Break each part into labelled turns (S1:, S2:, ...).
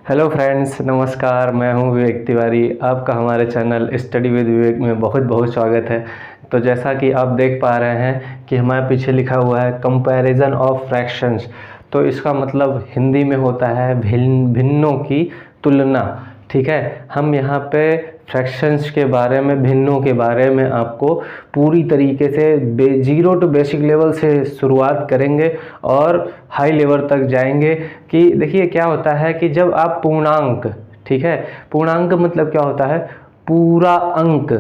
S1: Hello friends, नमस्कार। मैं हूं विवेक तिवारी। आपका हमारे चैनल स्टडी विद विवेक में बहुत बहुत स्वागत है। तो जैसा कि आप देख पा रहे हैं कि हमारे पीछे लिखा हुआ है कंपैरिजन ऑफ फ्रैक्शंस। तो इसका मतलब हिंदी में होता है भिन्नों की तुलना। ठीक है, हम यहाँ पे फ्रैक्शंस के बारे में, भिन्नों के बारे में आपको पूरी तरीके से जीरो टू बेसिक लेवल से शुरुआत करेंगे और हाई लेवल तक जाएंगे। कि देखिए क्या होता है कि जब आप पूर्णांक, ठीक है, पूर्णांक मतलब क्या होता है? पूरा अंक,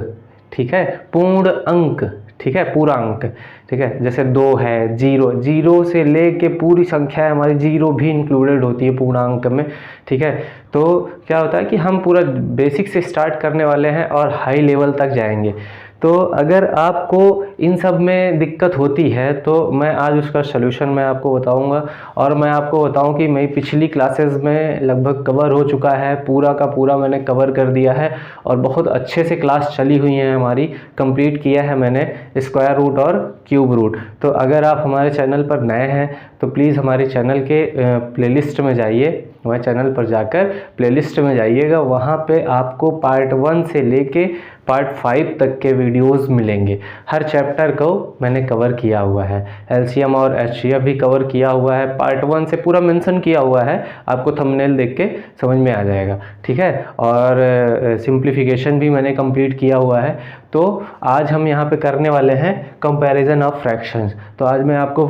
S1: ठीक है, पूर्ण अंक, ठीक है, पूरा अंक, ठीक है। जैसे 2 है, जीरो से लेके पूरी संख्या हमारी जीरो भी इंक्लूडेड होती है पूर्णांक में, ठीक है। तो क्या होता है कि हम पूरा बेसिक से स्टार्ट करने वाले हैं और हाई लेवल तक जाएंगे। तो अगर आपको इन सब में दिक्कत होती है तो मैं आज उसका सलूशन मैं आपको बताऊंगा। और मैं आपको बताऊं कि मेरी पिछली क्लासेस में लगभग कवर हो चुका है, पूरा का पूरा मैंने कवर कर दिया है और बहुत अच्छे से क्लास चली हुई है हमारी, कंप्लीट किया है मैंने स्क्वायर रूट और क्यूब रूट। तो अगर आप हमारे चैनल पर नए हैं तो प्लीज़ हमारे चैनल के प्लेलिस्ट में जाइए, हमारे चैनल पर जाकर प्लेलिस्ट में जाइएगा। वहाँ पे आपको पार्ट 1 से लेके पार्ट 5 तक के वीडियोस मिलेंगे। हर चैप्टर को मैंने कवर किया हुआ है, एलसीएम और एचसीएफ भी कवर किया हुआ है, पार्ट 1 से पूरा मेंशन किया हुआ है। आपको थंबनेल देख के समझ में आ जाएगा, ठीक है। और सिंप्लीफिकेशन भी मैंने कंप्लीट किया हुआ है। तो आज हम यहाँ पे करने वाले हैं कंपैरिजन ऑफ फ्रैक्शंस। तो आज मैं आपको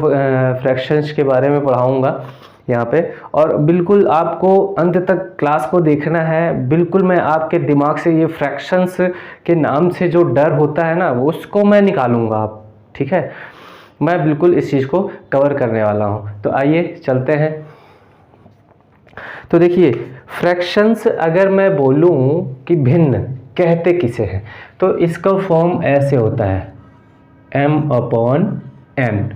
S1: फ्रैक्शंस के बारे में पढ़ाऊँगा यहाँ पे, और बिल्कुल आपको अंत तक क्लास को देखना है। बिल्कुल मैं आपके दिमाग से ये फ्रैक्शंस के नाम से जो डर होता है ना, उसको मैं निकालूंगा आप, ठीक है। मैं बिल्कुल इस चीज़ को कवर करने वाला हूँ। तो आइए चलते हैं। तो देखिए, फ्रैक्शंस अगर मैं बोलूँ कि भिन्न कहते किसे हैं, तो इसका फॉर्म ऐसे होता है m/n।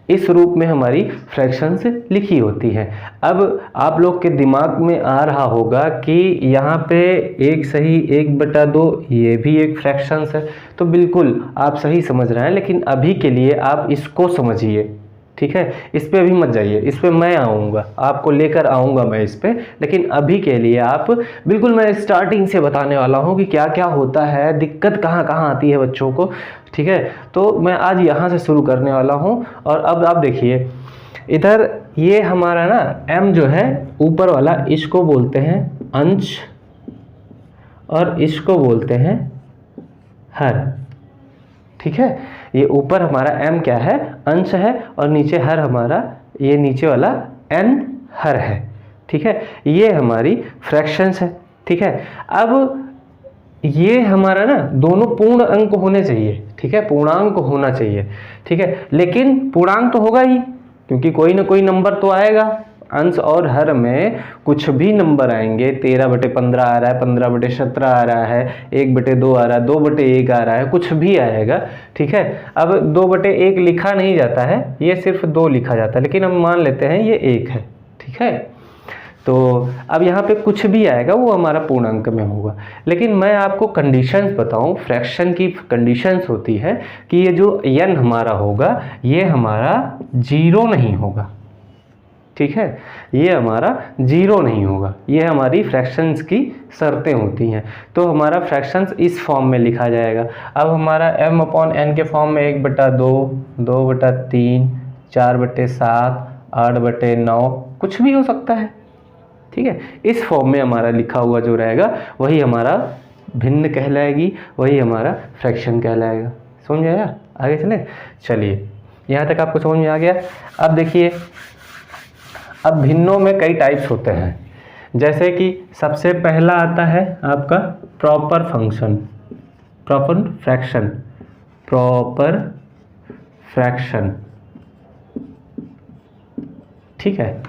S1: इस रूप में हमारी फ्रैक्शंस लिखी होती हैं। अब आप लोग के दिमाग में आ रहा होगा कि यहाँ पे 1 सही 1/2 ये भी एक फ्रैक्शंस है। तो बिल्कुल आप सही समझ रहे हैं, लेकिन अभी के लिए आप इसको समझिए, ठीक है। इस पे अभी मत जाइए, इस पे मैं आऊँगा, आपको लेकर आऊँगा मैं इस पे। लेकिन अभी के लिए आप बिल्कुल, मैं स्टार्टिंग से बताने वाला हूँ कि क्या क्या होता है, दिक्कत कहाँ कहाँ आती है बच्चों को, ठीक है। तो मैं आज यहाँ से शुरू करने वाला हूँ। और अब आप देखिए इधर, ये हमारा ना m जो है ऊपर वाला, इसको बोलते हैं अंश और इसको बोलते हैं हर, ठीक है। ये ऊपर हमारा m क्या है? अंश है, और नीचे हर हमारा, ये नीचे वाला n हर है, ठीक है। ये हमारी फ्रैक्शंस है, ठीक है। अब ये हमारा ना दोनों पूर्ण अंक होने चाहिए, ठीक है, पूर्णांक होना चाहिए, ठीक है। लेकिन पूर्णांक तो होगा ही, क्योंकि कोई ना कोई नंबर तो आएगा। अंश और हर में कुछ भी नंबर आएंगे। 13/15 आ रहा है, 15/17 आ रहा है, 1/2 आ रहा है, 2/1 आ रहा है, कुछ भी आएगा, ठीक है। अब 2/1 लिखा नहीं जाता है, ये सिर्फ 2 लिखा जाता है, लेकिन हम मान लेते हैं ये 1 है, ठीक है। तो अब यहाँ पे कुछ भी आएगा वो हमारा पूर्णांक में होगा। लेकिन मैं आपको कंडीशंस बताऊं, फ्रैक्शन की कंडीशंस होती है कि ये जो n हमारा होगा ये हमारा 0 नहीं होगा, ठीक है। ये हमारा 0 नहीं होगा, ये हमारी फ्रैक्शंस की शर्तें होती हैं। तो हमारा फ्रैक्शंस इस फॉर्म में लिखा जाएगा। अब हमारा m/n के फॉर्म में 1/2, 2/3, 4/7, 8/9 कुछ भी हो सकता है, ठीक है। इस फॉर्म में हमारा लिखा हुआ जो रहेगा वही हमारा भिन्न कहलाएगी, वही हमारा फ्रैक्शन कहलाएगा। समझ में आया? आगे चले, चलिए यहाँ तक आपको समझ में आ गया। अब देखिए, अब भिन्नों में कई टाइप्स होते हैं। जैसे कि सबसे पहला आता है आपका proper function, proper fraction, proper fraction, ठीक है।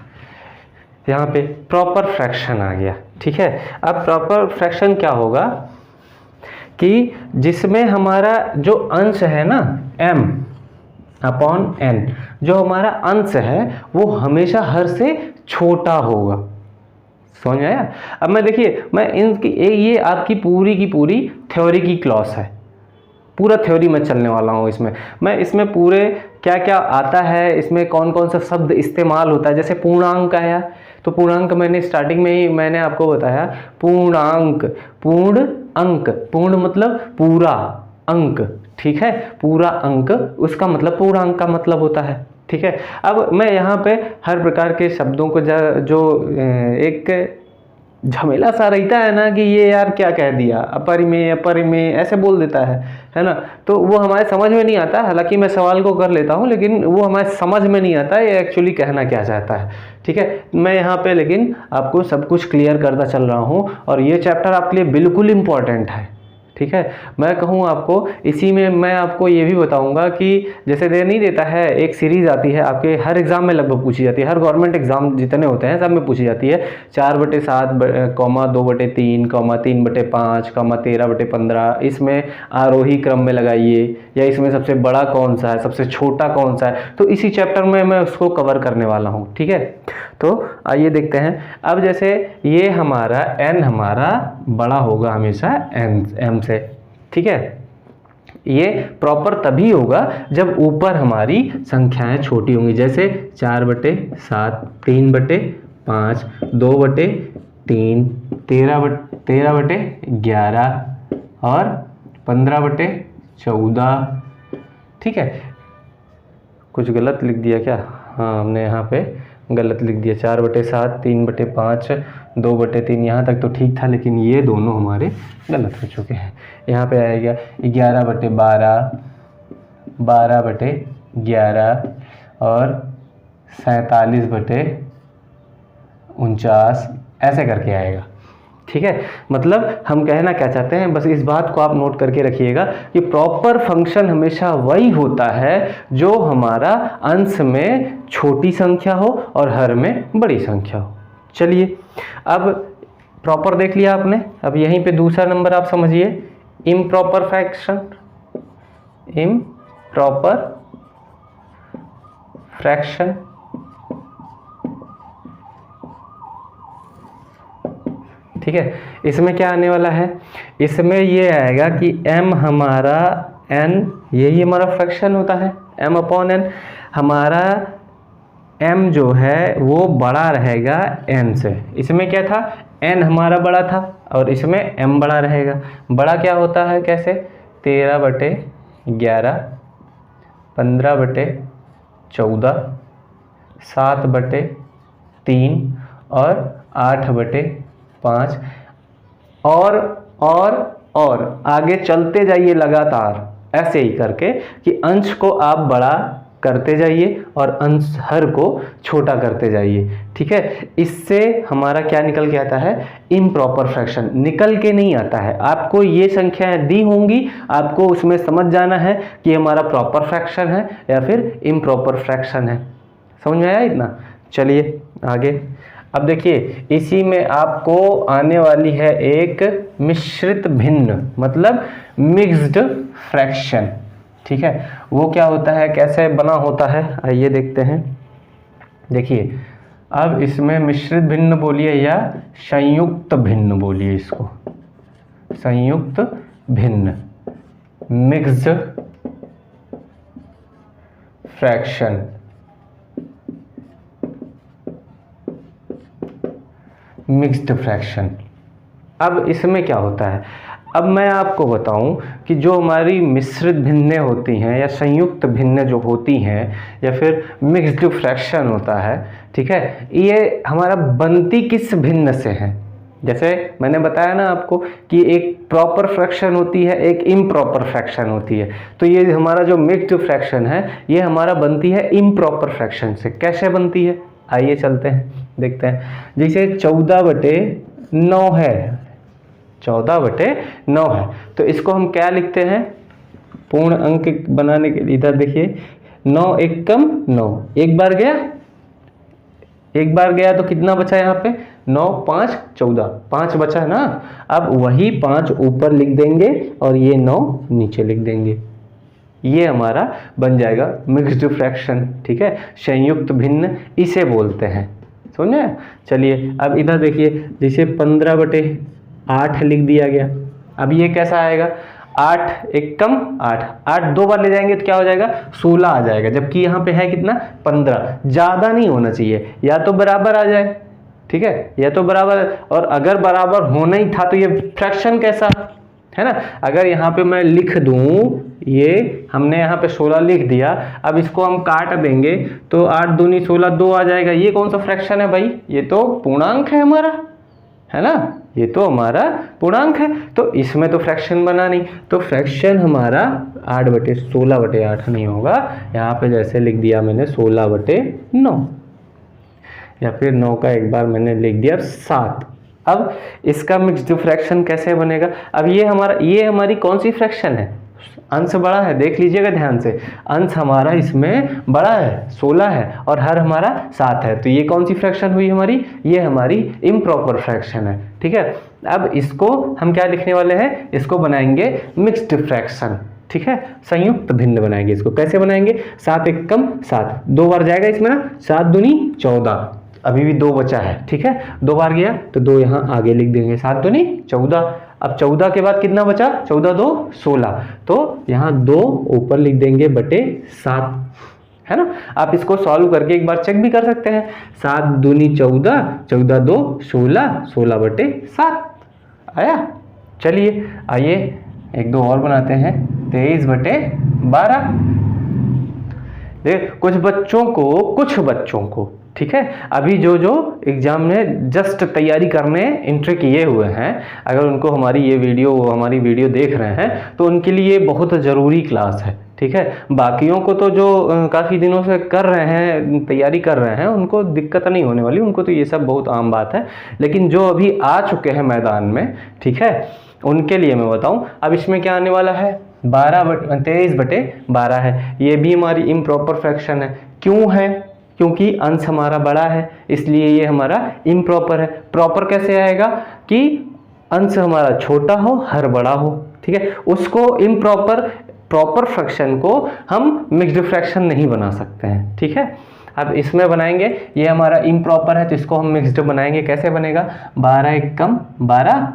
S1: यहाँ पे प्रॉपर फ्रैक्शन आ गया, ठीक है। अब प्रॉपर फ्रैक्शन क्या होगा कि जिसमें हमारा जो अंश है ना m/n, जो हमारा अंश है वो हमेशा हर से छोटा होगा। समझ आया? अब मैं देखिए, मैं इनकी ये आपकी पूरी की पूरी थ्योरी की क्लास है, पूरा थ्योरी में चलने वाला हूँ। मैं इसमें पूरे क्या क्या आता है, इसमें कौन कौन सा शब्द इस्तेमाल होता है। जैसे पूर्णांक आया, तो पूर्णांक मैंने स्टार्टिंग में ही मैंने आपको बताया, पूर्णांक, पूर्ण अंक, पूर्ण मतलब पूरा अंक, ठीक है, पूरा अंक, उसका मतलब पूर्णांक का मतलब होता है, ठीक है। अब मैं यहाँ पे हर प्रकार के शब्दों को जो एक झमेला सा रहता है ना कि ये यार क्या कह दिया, अपरिमेय अपरिमेय ऐसे बोल देता है ना, तो वो हमारे समझ में नहीं आता। हालांकि मैं सवाल को कर लेता हूँ लेकिन वो हमारे समझ में नहीं आता ये एक्चुअली कहना क्या चाहता है, ठीक है। मैं यहाँ पे लेकिन आपको सब कुछ क्लियर करता चल रहा हूँ और ये चैप्टर आपके लिए बिल्कुल इम्पॉर्टेंट है, ठीक है। मैं कहूँ आपको, इसी में मैं आपको ये भी बताऊंगा कि जैसे दे नहीं देता है, एक सीरीज आती है आपके हर एग्जाम में लगभग पूछी जाती है, हर गवर्नमेंट एग्जाम जितने होते हैं सब में पूछी जाती है, 4/7, 2/3, 3/5, 13/15, इसमें आरोही क्रम में लगाइए, या इसमें सबसे बड़ा कौन सा है, सबसे छोटा कौन सा है, तो इसी चैप्टर में मैं उसको कवर करने वाला हूँ, ठीक है। तो आइए देखते हैं। अब जैसे ये हमारा n हमारा बड़ा होगा हमेशा m से, ठीक है। ये प्रॉपर तभी होगा जब ऊपर हमारी संख्याएं छोटी होंगी, जैसे 4/7, 3/5, 2/3, 13/11 और 15/14, ठीक है। कुछ गलत लिख दिया क्या? हाँ, हमने यहाँ पे गलत लिख दिया, 4/7, 3/5, 2/3, यहाँ तक तो ठीक था, लेकिन ये दोनों हमारे गलत हो चुके हैं। यहाँ पे आएगा 11/12, 12/11 और 47/49, ऐसे करके आएगा, ठीक है। मतलब हम कहना क्या चाहते हैं, बस इस बात को आप नोट करके रखिएगा कि प्रॉपर फंक्शन हमेशा वही होता है जो हमारा अंश में छोटी संख्या हो और हर में बड़ी संख्या हो। चलिए, अब प्रॉपर देख लिया आपने। अब यहीं पे दूसरा नंबर आप समझिए, इम्प्रॉपर फ्रैक्शन, इम्प्रॉपर फ्रैक्शन, ठीक है। इसमें क्या आने वाला है, इसमें ये आएगा कि m हमारा n, यही हमारा फ्रैक्शन होता है, m/n। हमारा m जो है वो बड़ा रहेगा n से। इसमें क्या था, n हमारा बड़ा था और इसमें m बड़ा रहेगा। बड़ा क्या होता है, कैसे, 13/11, 15/14, 7/3 और 8/5, और आगे चलते जाइए लगातार ऐसे ही करके कि अंश को आप बड़ा करते जाइए और अंश हर को छोटा करते जाइए, ठीक है। इससे हमारा क्या निकल के आता है, इम्प्रॉपर फ्रैक्शन। निकल के नहीं आता है, आपको ये संख्याएं दी होंगी, आपको उसमें समझ जाना है कि हमारा प्रॉपर फ्रैक्शन है या फिर इम्प्रॉपर फ्रैक्शन है। समझ में आया इतना? चलिए आगे। अब देखिए, इसी में आपको आने वाली है एक मिश्रित भिन्न, मतलब मिक्स्ड फ्रैक्शन, ठीक है। वो क्या होता है, कैसे बना होता है, आइए देखते हैं। देखिए, अब इसमें मिश्रित भिन्न बोलिए या संयुक्त भिन्न बोलिए, इसको संयुक्त भिन्न, मिक्स्ड फ्रैक्शन, मिक्स्ड फ्रैक्शन। अब इसमें क्या होता है, अब मैं आपको बताऊं कि जो हमारी मिश्रित भिन्नें होती हैं या संयुक्त भिन्न जो होती हैं या फिर मिक्स्ड फ्रैक्शन होता है, ठीक है, ये हमारा बनती किस भिन्न से है। जैसे मैंने बताया ना आपको कि एक प्रॉपर फ्रैक्शन होती है, एक इम्प्रॉपर फ्रैक्शन होती है। तो ये हमारा जो मिक्स्ड फ्रैक्शन है ये हमारा बनती है इम्प्रॉपर फ्रैक्शन से। कैसे बनती है, आइए चलते हैं देखते हैं। जैसे 14/9 है, 14/9 है, तो इसको हम क्या लिखते हैं, पूर्ण अंक बनाने के लिए इधर देखिए, 9 एक कम 9, एक बार गया तो कितना बचा यहाँ पे, 9 5 14, 5 बचा है ना। अब वही 5 ऊपर लिख देंगे और ये 9 नीचे लिख देंगे, ये हमारा बन जाएगा मिक्स्ड फ्रैक्शन, ठीक है। संयुक्त भिन्न इसे बोलते हैं, समझे। चलिए अब इधर देखिए, जैसे 15/8 लिख दिया गया। अब ये कैसा आएगा, 8 एक कम 8, 8 दो बार ले जाएंगे तो क्या हो जाएगा, 16 आ जाएगा। जबकि यहाँ पे है कितना, 15। ज़्यादा नहीं होना चाहिए, या तो बराबर आ जाए ठीक है, यह तो बराबर है। और अगर बराबर होना ही था तो ये फ्रैक्शन कैसा, है ना। अगर यहाँ पे मैं लिख दूं, ये हमने यहाँ पे 16 लिख दिया, अब इसको हम काट देंगे तो 8 दूनी 16 2 आ जाएगा। ये कौन सा फ्रैक्शन है भाई, ये तो पूर्णांक है हमारा, है ना, ये तो हमारा पूर्णांक है। तो इसमें तो फ्रैक्शन बना नहीं, तो फ्रैक्शन हमारा 8/16/8 नहीं होगा। यहाँ पे जैसे लिख दिया मैंने 16/9, या फिर 9 का एक बार मैंने लिख दिया 7। अब इसका मिक्स्ड फ्रैक्शन कैसे बनेगा। अब ये हमारी कौन सी फ्रैक्शन है, अंश बड़ा है, देख लीजिएगा ध्यान से, अंश हमारा इसमें बड़ा है 16 है और हर हमारा 7 है। तो ये कौन सी फ्रैक्शन हुई हमारी, ये हमारी इम्प्रॉपर फ्रैक्शन है, ठीक है। अब इसको हम क्या लिखने वाले हैं, इसको बनाएंगे मिक्स्ड फ्रैक्शन, ठीक है, संयुक्त भिन्न बनाएंगे। इसको कैसे बनाएंगे, 7 एकम 7, 2 बार जाएगा इसमें ना, 7 दूनी 14, अभी भी 2 बचा है, ठीक है, 2 बार गया तो 2 यहाँ आगे लिख देंगे, 7 दूनी 14। अब 14 के बाद कितना बचा, 14 2 16, तो यहाँ 2 ऊपर लिख देंगे बटे 7, है ना। आप इसको सॉल्व करके एक बार चेक भी कर सकते हैं, 7 दूनी 14, 14 2 16, 16/7 आया। चलिए आइए एक दो और बनाते हैं, 23/12। कुछ बच्चों को ठीक है, अभी जो एग्जाम में जस्ट तैयारी करने एंट्री किए हुए हैं, अगर उनको हमारी वीडियो देख रहे हैं तो उनके लिए बहुत ज़रूरी क्लास है, ठीक है। बाकियों को तो जो काफ़ी दिनों से कर रहे हैं, तैयारी कर रहे हैं, उनको दिक्कत नहीं होने वाली, उनको तो ये सब बहुत आम बात है। लेकिन जो अभी आ चुके हैं मैदान में, ठीक है, उनके लिए मैं बताऊं, अब इसमें क्या आने वाला है, 23/12 है। ये भी हमारी इम्प्रॉपर फ्रैक्शन है। क्यों है, क्योंकि अंश हमारा बड़ा है, इसलिए ये हमारा इम्प्रॉपर है। प्रॉपर कैसे आएगा कि अंश हमारा छोटा हो, हर बड़ा हो, ठीक है। उसको प्रॉपर फ्रैक्शन को हम मिक्स्ड फ्रैक्शन नहीं बना सकते हैं, ठीक है। अब इसमें बनाएंगे, ये हमारा इम्प्रॉपर है तो इसको हम मिक्स्ड बनाएंगे। कैसे बनेगा, 12 एकम 12,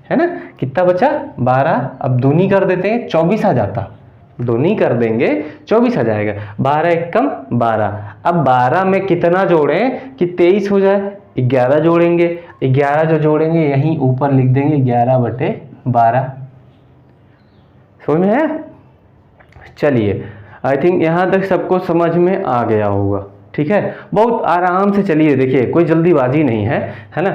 S1: है ना, कितना बचा 12, अब दूनी कर देते हैं 24 आ जाता, दूनी कर देंगे 24 आ जाएगा, 12 एकम 12। अब 12 में कितना जोड़ें कि 23 हो जाए, 11 जोड़ेंगे, 11 जो जोड़ेंगे यहीं ऊपर लिख देंगे 11/12। समझ में है। चलिए आई थिंक यहाँ तक सबको समझ में आ गया होगा, ठीक है। बहुत आराम से चलिए, देखिए कोई जल्दीबाजी नहीं है, है ना।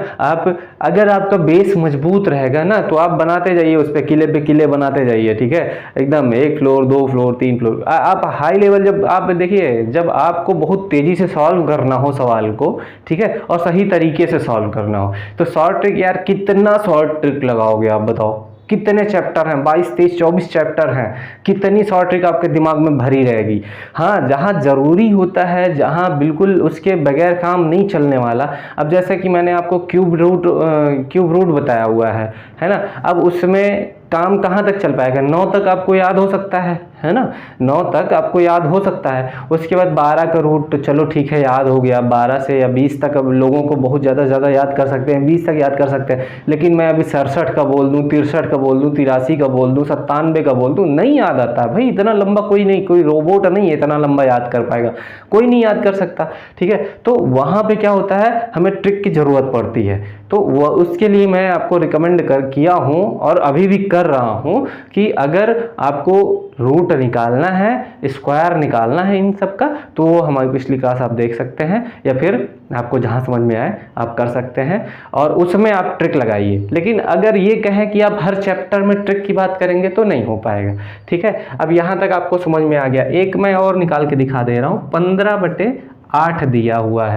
S1: अगर आपका बेस मजबूत रहेगा ना तो आप बनाते जाइए, उस पर किले पे किले बनाते जाइए, ठीक है, एकदम 1 फ्लोर 2 फ्लोर 3 फ्लोर। आप हाई लेवल, जब आप देखिए, जब आपको बहुत तेजी से सॉल्व करना हो सवाल को, ठीक है, और सही तरीके से सॉल्व करना हो, तो शॉर्ट ट्रिक, यार कितना शॉर्ट ट्रिक लगाओगे आप बताओ, कितने चैप्टर हैं, 22 23 24 चैप्टर हैं, कितनी शॉर्ट ट्रिक आपके दिमाग में भरी रहेगी। हाँ, जहाँ जरूरी होता है, जहाँ बिल्कुल उसके बगैर काम नहीं चलने वाला, अब जैसे कि मैंने आपको क्यूब रूट बताया हुआ है ना, अब उसमें काम कहाँ तक चल पाएगा, 9 तक आपको याद हो सकता है ना, 9 तक आपको याद हो सकता है। उसके बाद 12 का रूट, चलो ठीक है याद हो गया, 12 से या 20 तक अब लोगों को बहुत ज़्यादा याद कर सकते हैं, 20 तक याद कर सकते हैं। लेकिन मैं अभी 67 का बोल दूँ, 63 का बोल दूँ, 83 का बोल दूँ, 97 का बोल दूँ, नहीं याद आता भाई, इतना लंबा कोई नहीं, कोई रोबोट नहीं है इतना लंबा याद कर पाएगा, कोई नहीं याद कर सकता, ठीक है। तो वहाँ पे क्या होता है, हमें ट्रिक की ज़रूरत पड़ती है, तो वह उसके लिए मैं आपको रिकमेंड किया हूँ और अभी भी कर रहा हूँ कि अगर आपको रूट निकालना है, स्क्वायर निकालना है इन सब का, तो वो हमारी पिछली क्लास आप देख सकते हैं, या फिर आपको जहाँ समझ में आए आप कर सकते हैं और उसमें आप ट्रिक लगाइए। लेकिन अगर ये कहें कि आप हर चैप्टर में ट्रिक की बात करेंगे तो नहीं हो पाएगा, ठीक है। अब यहाँ तक आपको समझ में आ गया। एक मैं और निकाल के दिखा दे रहा हूँ, 15/8 दिया हुआ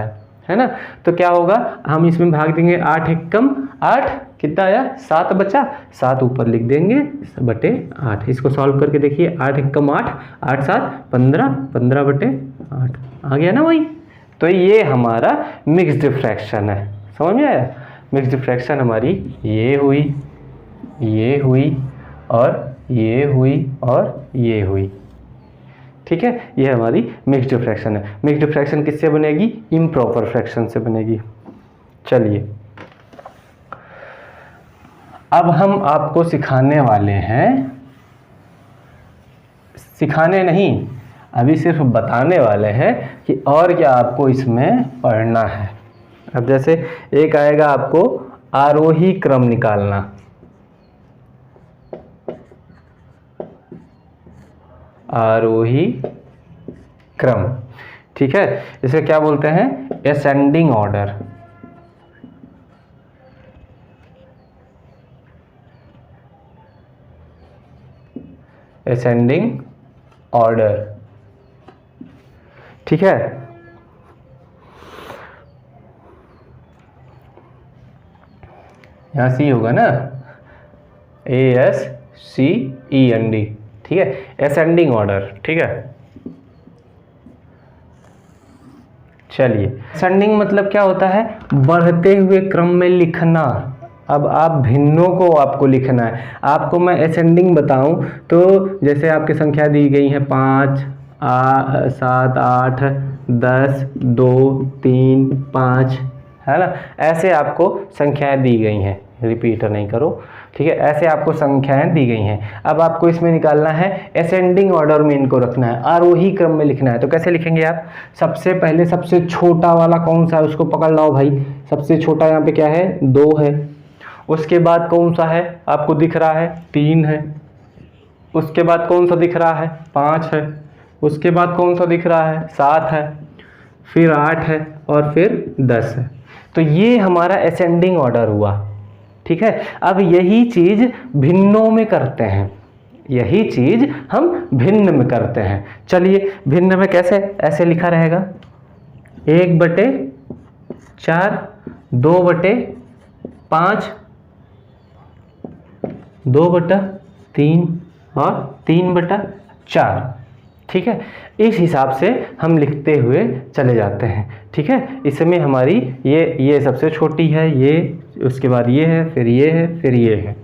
S1: है ना, तो क्या होगा, हम इसमें भाग देंगे 8 एकम 8, कितना आया 7 बचा, 7 ऊपर लिख देंगे बटे 8। इसको सॉल्व करके देखिए, 8 एकम 8, 8 7 15, 15/8 आ गया ना भाई। तो ये हमारा मिक्स्ड फ्रैक्शन है, समझ में आया। मिक्स्ड फ्रैक्शन हमारी ये हुई, ये हुई और ये हुई और ये हुई, ठीक है। ये हमारी मिक्स्ड फ्रैक्शन है। मिक्स्ड फ्रैक्शन किससे बनेगी, इम्प्रॉपर फ्रैक्शन से बनेगी। चलिए अब हम आपको सिखाने वाले हैं, सिखाने नहीं अभी सिर्फ बताने वाले हैं कि और क्या आपको इसमें पढ़ना है, अब जैसे एक आएगा आपको आरोही क्रम निकालना, आरोही क्रम, ठीक है, इसे क्या बोलते हैं, असेंडिंग ऑर्डर। असेंडिंग ऑर्डर, ठीक है। यहाँ सी होगा ना, ASCEND, ठीक है, असेंडिंग ऑर्डर, ठीक है। चलिए, असेंडिंग मतलब क्या होता है, बढ़ते हुए क्रम में लिखना। अब आप भिन्नों को आपको लिखना है। आपको मैं असेंडिंग बताऊं तो जैसे आपकी संख्या दी गई है 5, 7, 8, 10, 2, 3, 5, है ना, ऐसे आपको संख्याएं दी गई हैं, रिपीट नहीं करो, ठीक है, ऐसे आपको संख्याएं दी गई हैं। अब आपको इसमें निकालना है, असेंडिंग ऑर्डर में इनको रखना है, आरोही क्रम में लिखना है। तो कैसे लिखेंगे आप, सबसे पहले सबसे छोटा वाला कौन सा है उसको पकड़ लाओ भाई। सबसे छोटा यहाँ पे क्या है, 2 है। उसके बाद कौन सा है आपको दिख रहा है, 3 है। उसके बाद कौन सा दिख रहा है, 5 है। उसके बाद कौन सा दिख रहा है, 7 है। फिर 8 है और फिर 10 है। तो ये हमारा असेंडिंग ऑर्डर हुआ, ठीक है। अब यही चीज भिन्नों में करते हैं, यही चीज हम भिन्न में करते हैं। चलिए, भिन्न में कैसे, ऐसे लिखा रहेगा 1/4, 2/5, 2/3 और 3/4, ठीक है। इस हिसाब से हम लिखते हुए चले जाते हैं, ठीक है। इसमें हमारी ये सबसे छोटी है, ये, उसके बाद ये है, फिर ये है, फिर ये है,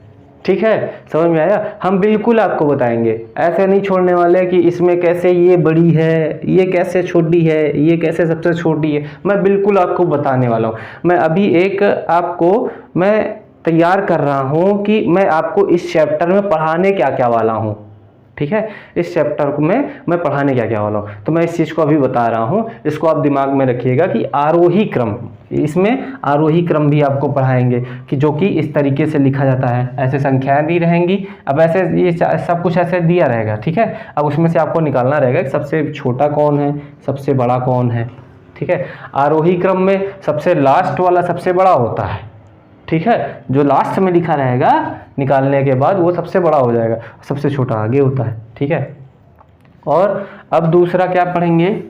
S1: ठीक है। समझ में आया। हम बिल्कुल आपको बताएंगे, ऐसे नहीं छोड़ने वाले कि इसमें कैसे ये बड़ी है, ये कैसे छोटी है, ये कैसे सबसे छोटी है। मैं बिल्कुल आपको बताने वाला हूँ। मैं अभी एक आपको मैं तैयार कर रहा हूँ कि मैं आपको इस चैप्टर में पढ़ाने क्या क्या वाला हूँ, ठीक है। इस चैप्टर को मैं पढ़ाने क्या क्या वाला हूँ, तो मैं इस चीज़ को अभी बता रहा हूँ। इसको आप दिमाग में रखिएगा कि आरोही क्रम, इसमें आरोही क्रम भी आपको पढ़ाएंगे कि जो कि इस तरीके से लिखा जाता है। ऐसे संख्याएं दी रहेंगी, अब ऐसे ये सब कुछ ऐसे दिया रहेगा, ठीक है। अब उसमें से आपको निकालना रहेगा कि सबसे छोटा कौन है, सबसे बड़ा कौन है, ठीक है। आरोही क्रम में सबसे लास्ट वाला सबसे बड़ा होता है, ठीक है। जो लास्ट में लिखा रहेगा निकालने के बाद वो सबसे बड़ा हो जाएगा, सबसे छोटा आगे होता है, ठीक है। और अब दूसरा क्या पढ़ेंगे,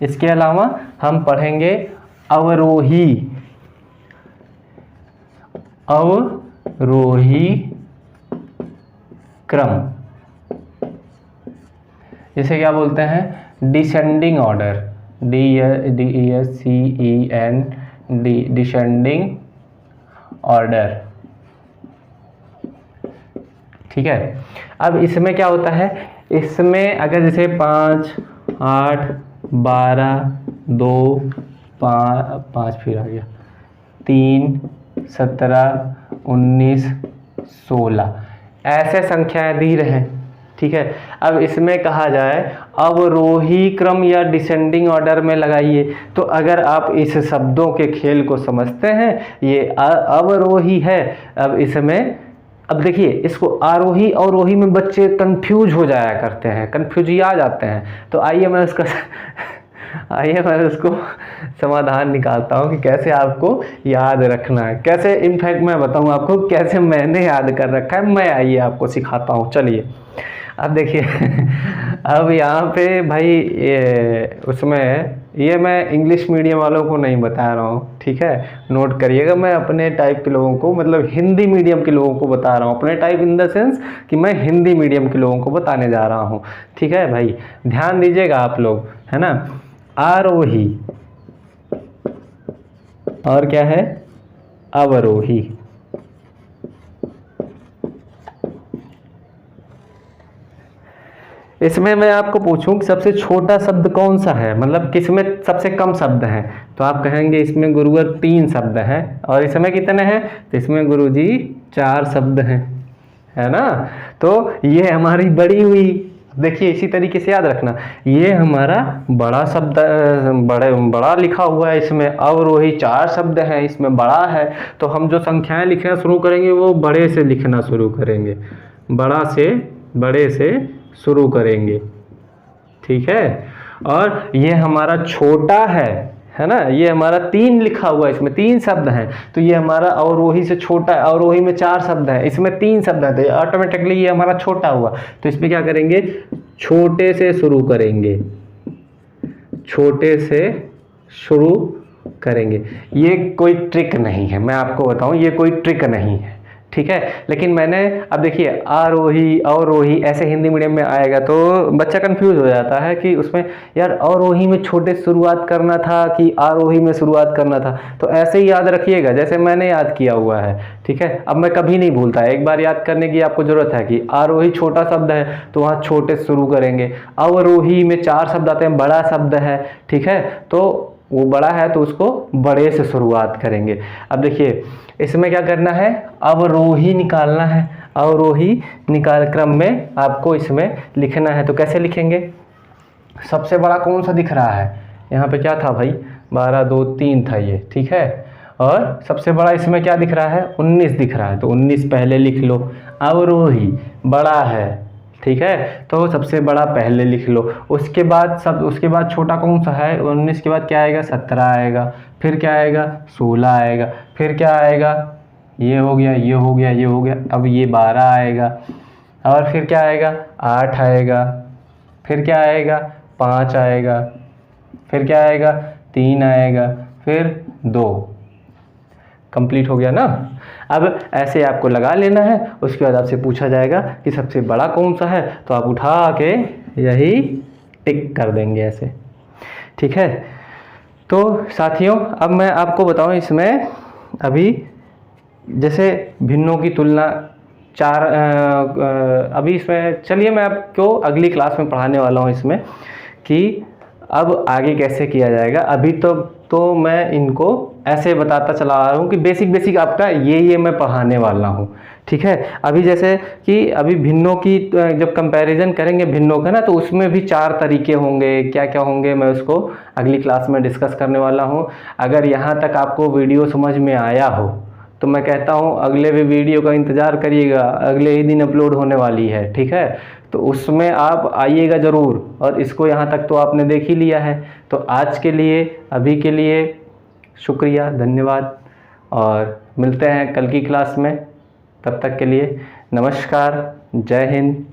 S1: इसके अलावा हम पढ़ेंगे अवरोही, अवरोही क्रम, इसे क्या बोलते हैं, descending order, DESCEND, descending order, ठीक है। अब इसमें क्या होता है, इसमें अगर जैसे 5, 8, 12, 2, 5 फिर आ गया, 3, 17, 19, 16, ऐसे संख्याएं दी रहे, ठीक है। अब इसमें कहा जाए अवरोही क्रम या डिसेंडिंग ऑर्डर में लगाइए, तो अगर आप इस शब्दों के खेल को समझते हैं, ये अवरोही है। अब इसमें, अब देखिए, इसको आरोही अवरोही में बच्चे कंफ्यूज हो जाया करते हैं, कंफ्यूजिया जाते हैं। तो आइए मैं उसको समाधान निकालता हूँ कि कैसे आपको याद रखना है, कैसे, इनफैक्ट मैं बताऊँ आपको कैसे मैंने याद कर रखा है, मैं आइए आपको सिखाता हूँ। चलिए, अब देखिए अब यहाँ पे भाई उसमें ये मैं इंग्लिश मीडियम वालों को नहीं बता रहा हूँ, ठीक है, नोट करिएगा। मैं अपने टाइप के लोगों को, मतलब हिंदी मीडियम के लोगों को बता रहा हूँ। अपने टाइप इन द सेंस कि मैं हिंदी मीडियम के लोगों को बताने जा रहा हूँ, ठीक है भाई, ध्यान दीजिएगा आप लोग, है ना। आरोही और क्या है, अवरोही। इसमें मैं आपको पूछूं कि सबसे छोटा शब्द कौन सा है, मतलब किसमें सबसे कम शब्द हैं, तो आप कहेंगे इसमें गुरुवर 3 शब्द हैं। और इसमें कितने हैं, तो इसमें गुरुजी 4 शब्द हैं, है ना। तो ये हमारी बड़ी हुई। देखिए इसी तरीके से याद रखना, ये हमारा बड़ा शब्द बड़ा लिखा हुआ है, इसमें अवरोही 4 शब्द हैं, इसमें बड़ा है, तो हम जो संख्याएं लिखना शुरू करेंगे वो बड़े से लिखना शुरू करेंगे, बड़े से शुरू करेंगे, ठीक है। और ये हमारा छोटा है ना, ये हमारा 3 लिखा हुआ है, इसमें 3 शब्द हैं, तो ये हमारा अवरोही से छोटा है, अवरोही में 4 शब्द हैं, इसमें 3 शब्द हैं, तो ऑटोमेटिकली ये हमारा छोटा हुआ। तो इसमें क्या करेंगे, छोटे से शुरू करेंगे, छोटे से शुरू करेंगे। ये कोई ट्रिक नहीं है, मैं आपको बताऊं, ये कोई ट्रिक नहीं है, ठीक है। लेकिन मैंने अब देखिए आरोही अवरोही ऐसे हिंदी मीडियम में आएगा तो बच्चा कंफ्यूज हो जाता है कि उसमें यार अवरोही में छोटे से शुरुआत करना था कि आरोही में शुरुआत करना था। तो ऐसे ही याद रखिएगा जैसे मैंने याद किया हुआ है, ठीक है। अब मैं कभी नहीं भूलता, एक बार याद करने की आपको जरूरत है कि आरोही छोटा शब्द है तो वहाँ छोटे से शुरू करेंगे, अवरोही में 4 शब्द आते हैं, बड़ा शब्द है, ठीक है, तो वो बड़ा है तो उसको बड़े से शुरुआत करेंगे। अब देखिए इसमें क्या करना है, अवरोही निकालना है, अवरोही निकाल क्रम में आपको इसमें लिखना है। तो कैसे लिखेंगे, सबसे बड़ा कौन सा दिख रहा है, यहाँ पे क्या था भाई 12 2 3 था ये, ठीक है। और सबसे बड़ा इसमें क्या दिख रहा है, 19 दिख रहा है, तो 19 पहले लिख लो। अवरोही बड़ा है, ठीक है, तो सबसे बड़ा पहले लिख लो। उसके बाद छोटा कौन सा है, 19 के बाद क्या आएगा, 17 आएगा, फिर क्या आएगा, 16 आएगा, फिर क्या आएगा, ये हो गया, ये हो गया, ये हो गया, अब ये 12 आएगा, और फिर क्या आएगा, 8 आएगा, फिर क्या आएगा, 5 आएगा, फिर क्या आएगा, 3 आएगा, फिर 2। कंप्लीट हो गया ना। अब ऐसे आपको लगा लेना है, उसके बाद आपसे पूछा जाएगा कि सबसे बड़ा कौन सा है, तो आप उठा के यही टिक कर देंगे ऐसे, ठीक है। तो साथियों अब मैं आपको बताऊं, इसमें अभी जैसे भिन्नों की तुलना 4 अभी इसमें चलिए मैं आपको अगली क्लास में पढ़ाने वाला हूं इसमें कि अब आगे कैसे किया जाएगा। अभी तो मैं इनको ऐसे बताता चला आ रहा हूँ कि बेसिक आपका ये मैं पढ़ाने वाला हूँ, ठीक है। अभी जैसे कि अभी भिन्नों की जब कंपैरिजन करेंगे भिन्नों का ना, तो उसमें भी 4 तरीके होंगे, क्या क्या होंगे मैं उसको अगली क्लास में डिस्कस करने वाला हूँ। अगर यहाँ तक आपको वीडियो समझ में आया हो तो मैं कहता हूँ अगले भी वीडियो का इंतज़ार करिएगा, अगले ही दिन अपलोड होने वाली है, ठीक है। तो उसमें आप आइएगा ज़रूर, और इसको यहाँ तक तो आपने देख ही लिया है। तो आज के लिए अभी के लिए शुक्रिया, धन्यवाद, और मिलते हैं कल की क्लास में। तब तक के लिए नमस्कार, जय हिंद।